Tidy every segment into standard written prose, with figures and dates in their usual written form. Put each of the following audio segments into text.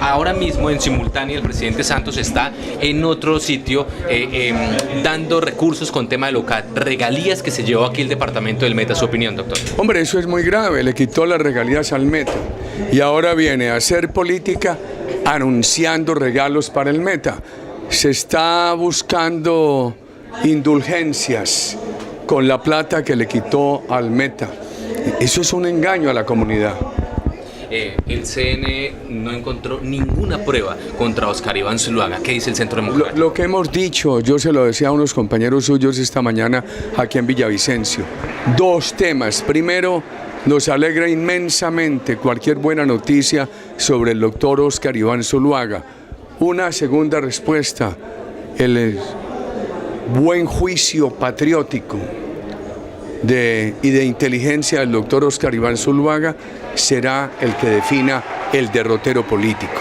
Ahora mismo, en simultánea, el presidente Santos está en otro sitio dando recursos con tema de local, regalías que se llevó aquí el departamento del Meta. ¿Su opinión, doctor? Hombre, eso es muy grave, le quitó las regalías al Meta y ahora viene a hacer política anunciando regalos para el Meta. Se está buscando indulgencias con la plata que le quitó al Meta. Eso es un engaño a la comunidad. El CNE no encontró ninguna prueba contra Óscar Iván Zuluaga. ¿Qué dice el Centro Democrático? Lo que hemos dicho, yo se lo decía a unos compañeros suyos esta mañana aquí en Villavicencio. Dos temas. Primero, nos alegra inmensamente cualquier buena noticia sobre el doctor Óscar Iván Zuluaga. Una segunda respuesta, el buen juicio patriótico y de inteligencia del doctor Óscar Iván Zuluaga será el que defina el derrotero político.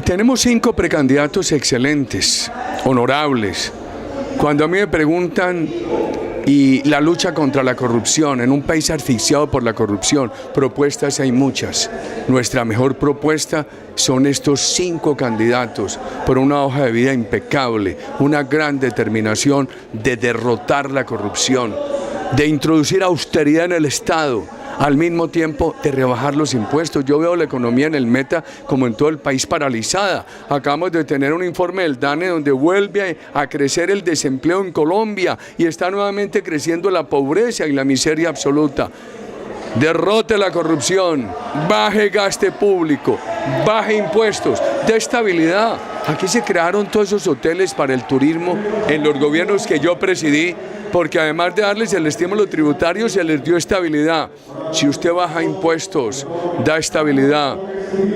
Tenemos 5 precandidatos excelentes, honorables. Cuando a mí me preguntan y la lucha contra la corrupción, en un país asfixiado por la corrupción, propuestas hay muchas. Nuestra mejor propuesta son estos 5 candidatos por una hoja de vida impecable, una gran determinación de derrotar la corrupción, de introducir austeridad en el Estado, al mismo tiempo de rebajar los impuestos. Yo veo la economía en el Meta como en todo el país paralizada. Acabamos de tener un informe del DANE donde vuelve a crecer el desempleo en Colombia y está nuevamente creciendo la pobreza y la miseria absoluta. Derrote la corrupción, baje gasto público, baje impuestos, dé estabilidad. Aquí se crearon todos esos hoteles para el turismo en los gobiernos que yo presidí, porque además de darles el estímulo tributario, se les dio estabilidad. Si usted baja impuestos, da estabilidad,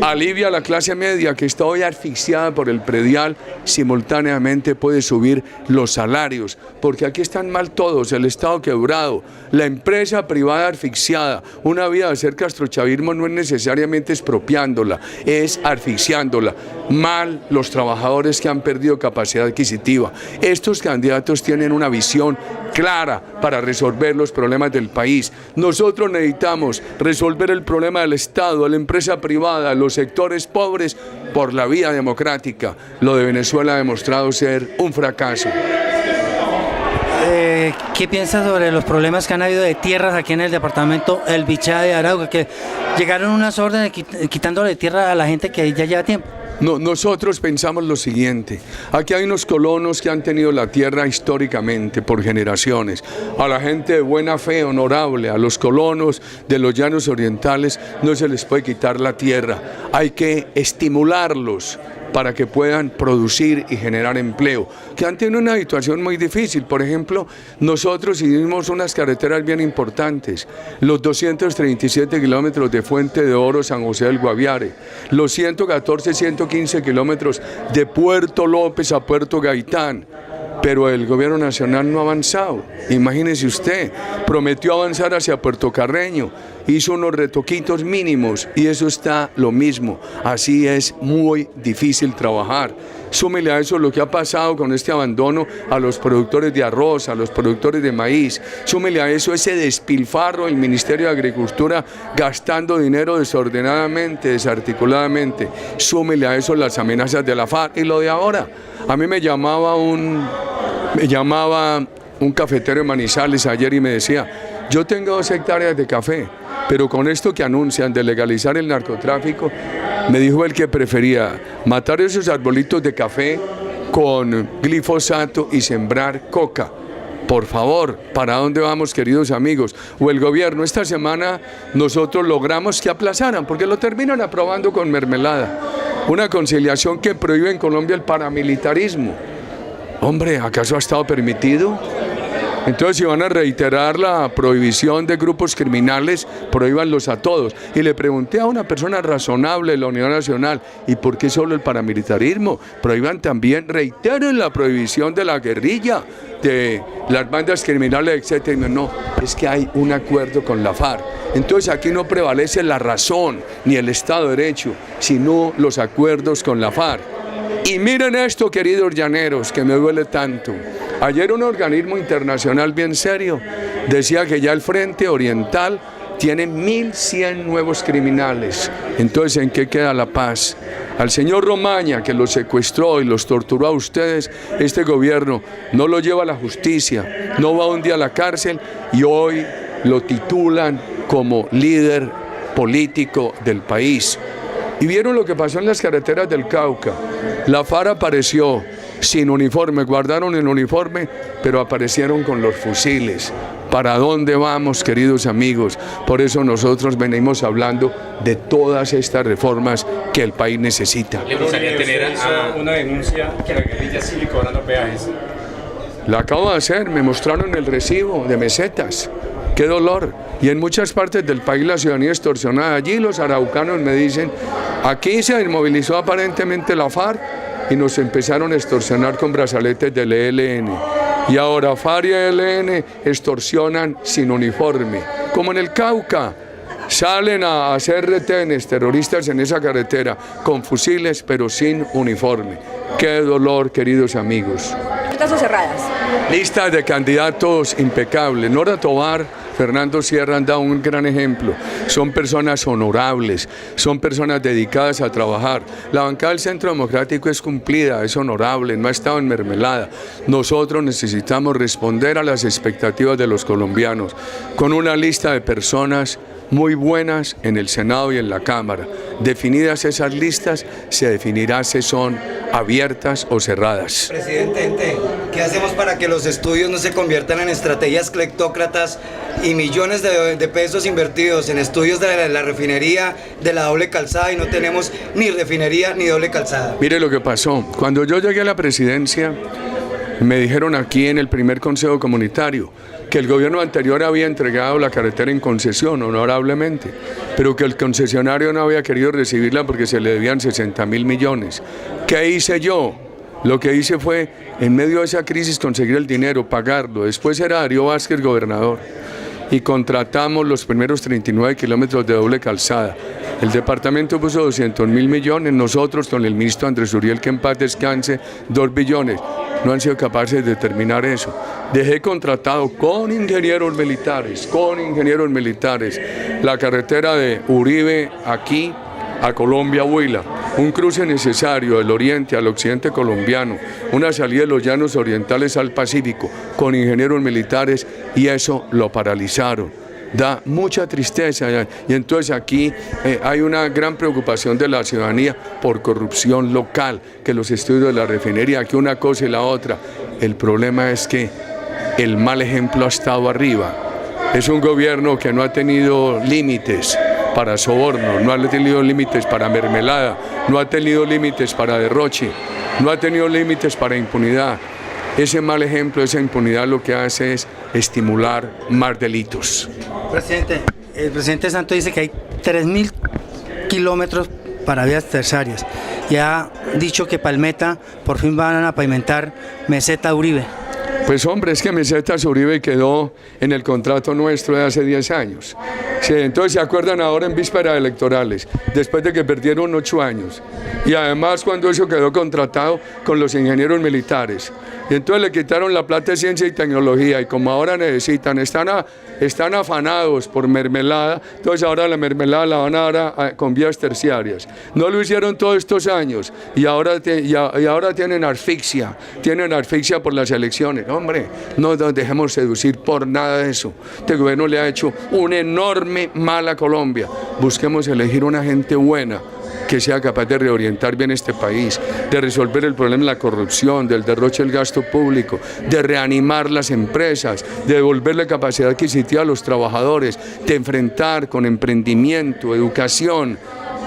alivia a la clase media que está hoy asfixiada por el predial, simultáneamente puede subir los salarios, porque aquí están mal todos, el Estado quebrado, la empresa privada asfixiada. Una vida de hacer castrochavismo no es necesariamente expropiándola, es asfixiándola. Mal los trabajadores que han perdido capacidad adquisitiva. Estos candidatos tienen una visión clara para resolver los problemas del país. Nosotros necesitamos resolver el problema del Estado, de la empresa privada, los sectores pobres por la vía democrática. Lo de Venezuela ha demostrado ser un fracaso. ¿Qué piensa sobre los problemas que han habido de tierras aquí en el departamento El Bichada de Arauca, que llegaron unas órdenes quitándole tierra a la gente que ya lleva tiempo? No, nosotros pensamos lo siguiente: aquí hay unos colonos que han tenido la tierra históricamente por generaciones. A la gente de buena fe, honorable, a los colonos de los llanos orientales no se les puede quitar la tierra. Hay que estimularlos para que puedan producir y generar empleo, que han tenido una situación muy difícil. Por ejemplo, nosotros hicimos unas carreteras bien importantes, los 237 kilómetros de Fuente de Oro, San José del Guaviare, los 114, 115 kilómetros de Puerto López a Puerto Gaitán, pero el gobierno nacional no ha avanzado. Imagínese usted, prometió avanzar hacia Puerto Carreño, hizo unos retoquitos mínimos y eso está lo mismo. Así es muy difícil trabajar. Súmele a eso lo que ha pasado con este abandono a los productores de arroz, a los productores de maíz. Súmele a eso ese despilfarro del Ministerio de Agricultura gastando dinero desordenadamente, desarticuladamente. Súmele a eso las amenazas de la FARC y lo de ahora. A mí me llamaba un cafetero de Manizales ayer y me decía: yo tengo 2 hectáreas de café, pero con esto que anuncian de legalizar el narcotráfico, me dijo él que prefería matar esos arbolitos de café con glifosato y sembrar coca. Por favor, ¿para dónde vamos, queridos amigos? O el gobierno, esta semana nosotros logramos que aplazaran, porque lo terminan aprobando con mermelada, una conciliación que prohíbe en Colombia el paramilitarismo. Hombre, ¿acaso ha estado permitido? Entonces, si van a reiterar la prohibición de grupos criminales, prohíbanlos a todos. Y le pregunté a una persona razonable de la Unidad Nacional: ¿y por qué solo el paramilitarismo? Prohíban también, reiteren la prohibición de la guerrilla, de las bandas criminales, etc. No, es que hay un acuerdo con la FARC. Entonces aquí no prevalece la razón ni el Estado de Derecho, sino los acuerdos con la FARC. Y miren esto, queridos llaneros, que me duele tanto. Ayer un organismo internacional bien serio decía que ya el Frente Oriental tiene 1.100 nuevos criminales. Entonces, ¿en qué queda la paz? Al señor Romaña, que los secuestró y los torturó a ustedes, este gobierno no lo lleva a la justicia, no va un día a la cárcel y hoy lo titulan como líder político del país. Y vieron lo que pasó en las carreteras del Cauca. La FARC apareció sin uniforme, guardaron el uniforme, pero aparecieron con los fusiles. ¿Para dónde vamos, queridos amigos? Por eso nosotros venimos hablando de todas estas reformas que el país necesita. ¿Le gustaría tener una denuncia que la guerrilla sigue cobrando peajes? La acabo de hacer, me mostraron el recibo de mesetas. ¡Qué dolor! Y en muchas partes del país la ciudadanía extorsionada. Allí los araucanos me dicen, aquí se inmovilizó aparentemente la FARC y nos empezaron a extorsionar con brazaletes del ELN. Y ahora FARC y ELN extorsionan sin uniforme, como en el Cauca. Salen a hacer retenes terroristas en esa carretera con fusiles pero sin uniforme. ¡Qué dolor, queridos amigos! ¿Abiertas o cerradas? Listas de candidatos impecables. Nora Tovar, Fernando Sierra han dado un gran ejemplo. Son personas honorables, son personas dedicadas a trabajar. La bancada del Centro Democrático es cumplida, es honorable, no ha estado en mermelada. Nosotros necesitamos responder a las expectativas de los colombianos con una lista de personas muy buenas en el Senado y en la Cámara. Definidas esas listas, se definirá si son abiertas o cerradas. Presidente, ¿qué hacemos para que los estudios no se conviertan en estrategias cleptócratas y millones de pesos invertidos en estudios de la refinería, de la doble calzada, y no tenemos ni refinería ni doble calzada? Mire lo que pasó. Cuando yo llegué a la presidencia, me dijeron aquí en el primer consejo comunitario que el gobierno anterior había entregado la carretera en concesión honorablemente, pero que el concesionario no había querido recibirla porque se le debían 60.000 millones. ¿Qué hice yo? Lo que hice fue, en medio de esa crisis, conseguir el dinero, pagarlo. Después era Darío Vázquez gobernador y contratamos los primeros 39 kilómetros de doble calzada. El departamento puso 200.000 millones, nosotros con el ministro Andrés Uriel, que en paz descanse, 2 billones. No han sido capaces de terminar eso. Dejé contratado con ingenieros militares, la carretera de Uribe aquí a Colombia, Huila, un cruce necesario del oriente al occidente colombiano, una salida de los llanos orientales al Pacífico, con ingenieros militares, y eso lo paralizaron. Da mucha tristeza, y entonces aquí hay una gran preocupación de la ciudadanía por corrupción local, que los estudios de la refinería, que una cosa y la otra. El problema es que el mal ejemplo ha estado arriba. Es un gobierno que no ha tenido límites para soborno, no ha tenido límites para mermelada, no ha tenido límites para derroche, no ha tenido límites para impunidad. Ese mal ejemplo, esa impunidad, lo que hace es estimular más delitos. Presidente, el presidente Santos dice que hay 3.000 kilómetros para vías terciarias y ha dicho que Palmeta por fin van a pavimentar Meseta Uribe. Pues hombre, es que Meseta Uribe quedó en el contrato nuestro de hace 10 años. Sí, entonces se acuerdan ahora en vísperas electorales, después de que perdieron 8 años. Y además cuando eso quedó contratado con los ingenieros militares. Y entonces le quitaron la plata de ciencia y tecnología, y como ahora necesitan, están afanados por mermelada, entonces ahora la mermelada la van a dar con vías terciarias. No lo hicieron todos estos años y ahora tienen asfixia por las elecciones. Hombre, no nos dejemos seducir por nada de eso. Este gobierno le ha hecho un enorme mal a Colombia. Busquemos elegir una gente buena, que sea capaz de reorientar bien este país, de resolver el problema de la corrupción, del derroche del gasto público, de reanimar las empresas, de devolverle capacidad adquisitiva a los trabajadores, de enfrentar con emprendimiento, educación,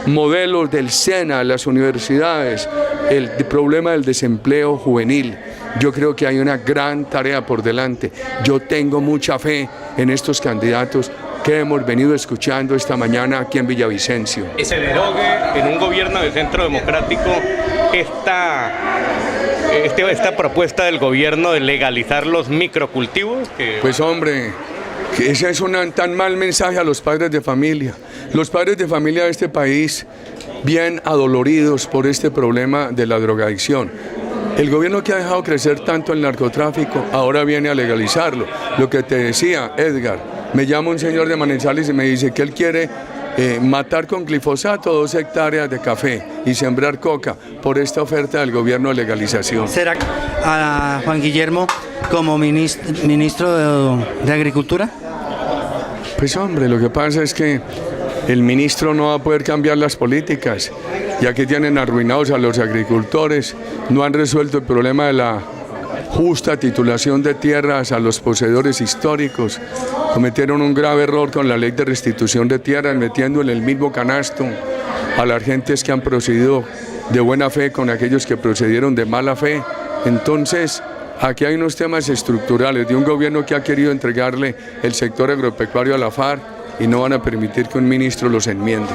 modelos del SENA, de las universidades, el problema del desempleo juvenil. Yo creo que hay una gran tarea por delante. Yo tengo mucha fe en estos candidatos que hemos venido escuchando esta mañana aquí en Villavicencio. ¿Se derogue en un gobierno de Centro Democrático esta propuesta del gobierno de legalizar los microcultivos? Pues hombre, ese es un tan mal mensaje a los padres de familia. Los padres de familia de este país, bien adoloridos por este problema de la drogadicción. El gobierno que ha dejado crecer tanto el narcotráfico ahora viene a legalizarlo. Lo que te decía, Edgar, Me llama un señor de Manizales y me dice que él quiere matar con glifosato 2 hectáreas de café y sembrar coca por esta oferta del gobierno de legalización. ¿Será a Juan Guillermo como ministro de Agricultura? Pues hombre, lo que pasa es que el ministro no va a poder cambiar las políticas, ya que tienen arruinados a los agricultores, no han resuelto el problema de la justa titulación de tierras a los poseedores históricos, cometieron un grave error con la ley de restitución de tierras, metiendo en el mismo canasto a las gentes que han procedido de buena fe con aquellos que procedieron de mala fe. Entonces, aquí hay unos temas estructurales de un gobierno que ha querido entregarle el sector agropecuario a la FARC y no van a permitir que un ministro los enmiende.